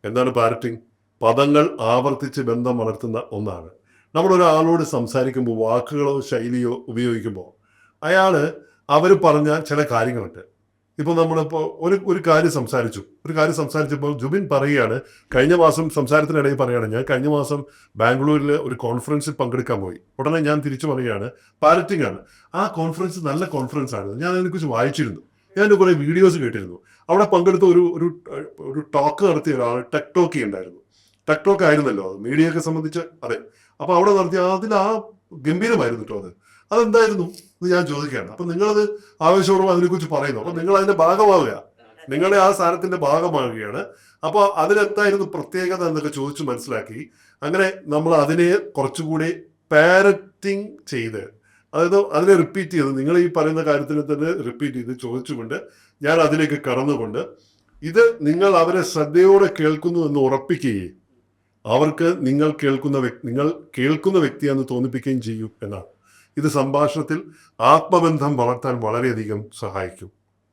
എന്താണ് പാരറ്റിംഗ്? പദങ്ങൾ ആവർത്തിച്ച് ബന്ധം വളർത്തുന്ന ഒന്നാണ്. നമ്മളൊരാളോട് സംസാരിക്കുമ്പോൾ വാക്കുകളോ ശൈലിയോ ഉപയോഗിക്കുമ്പോൾ അവർ പറഞ്ഞ ചില കാര്യങ്ങളുണ്ട്. ഇപ്പോൾ നമ്മളിപ്പോൾ ഒരു കാര്യം സംസാരിച്ചപ്പോൾ ജുബിൻ പറയുകയാണ്, കഴിഞ്ഞ മാസം സംസാരത്തിനിടയിൽ പറയുകയാണ്, ഞാൻ കഴിഞ്ഞ മാസം ബാംഗ്ലൂരിൽ ഒരു കോൺഫറൻസിൽ പങ്കെടുക്കാൻ പോയി. ഉടനെ ഞാൻ തിരിച്ചു പറയുകയാണ്, പാരറ്റിംഗ് ആണ്. ആ കോൺഫറൻസ് നല്ല കോൺഫറൻസ് ആണ്, ഞാൻ അതിനെക്കുറിച്ച് വായിച്ചിരുന്നു, ഞാൻ കുറേ വീഡിയോസ് കേട്ടിരുന്നു. അവിടെ പങ്കെടുത്ത ഒരു ടോക്ക് നടത്തിയ ഒരാൾ ടെക് ടോക്ക് ഉണ്ടായിരുന്നു. ടെക് ടോക്ക് ആയിരുന്നല്ലോ അത്, മീഡിയയൊക്കെ സംബന്ധിച്ച്. അതെ. അപ്പൊ അവിടെ നടത്തിയ അതിൽ ഗംഭീരമായിരുന്നു കേട്ടോ. അതെന്തായിരുന്നു എന്ന് ഞാൻ ചോദിക്കുകയാണ്. അപ്പൊ നിങ്ങളത് ആവേശപൂർവ്വം അതിനെക്കുറിച്ച് പറയുന്നു. അപ്പൊ നിങ്ങൾ അതിന്റെ ഭാഗമാവുക, നിങ്ങളുടെ ആ സാധനത്തിന്റെ ഭാഗമാവുകയാണ്. അപ്പൊ അതിനെന്തായിരുന്നു പ്രത്യേകത എന്നൊക്കെ ചോദിച്ചു മനസ്സിലാക്കി, അങ്ങനെ നമ്മൾ അതിനെ കുറച്ചുകൂടി പാരറ്റിംഗ് ചെയ്ത്, അതായത് അതിനെ റിപ്പീറ്റ് ചെയ്ത്, നിങ്ങൾ ഈ പറയുന്ന കാര്യത്തിന് തന്നെ റിപ്പീറ്റ് ചെയ്ത് ചോദിച്ചുകൊണ്ട് ഞാൻ അതിലേക്ക് കടന്നുകൊണ്ട് ഇത് നിങ്ങൾ അവരെ ശ്രദ്ധയോടെ കേൾക്കുന്നു എന്ന് ഉറപ്പിക്കുകയും അവർക്ക് നിങ്ങൾ കേൾക്കുന്ന വ്യക്തിയാണെന്ന് തോന്നിപ്പിക്കുകയും ചെയ്യും എന്നാണ്. ഇത് സംഭാഷണത്തിൽ ആത്മബന്ധം വളർത്താൻ വളരെയധികം സഹായിക്കും.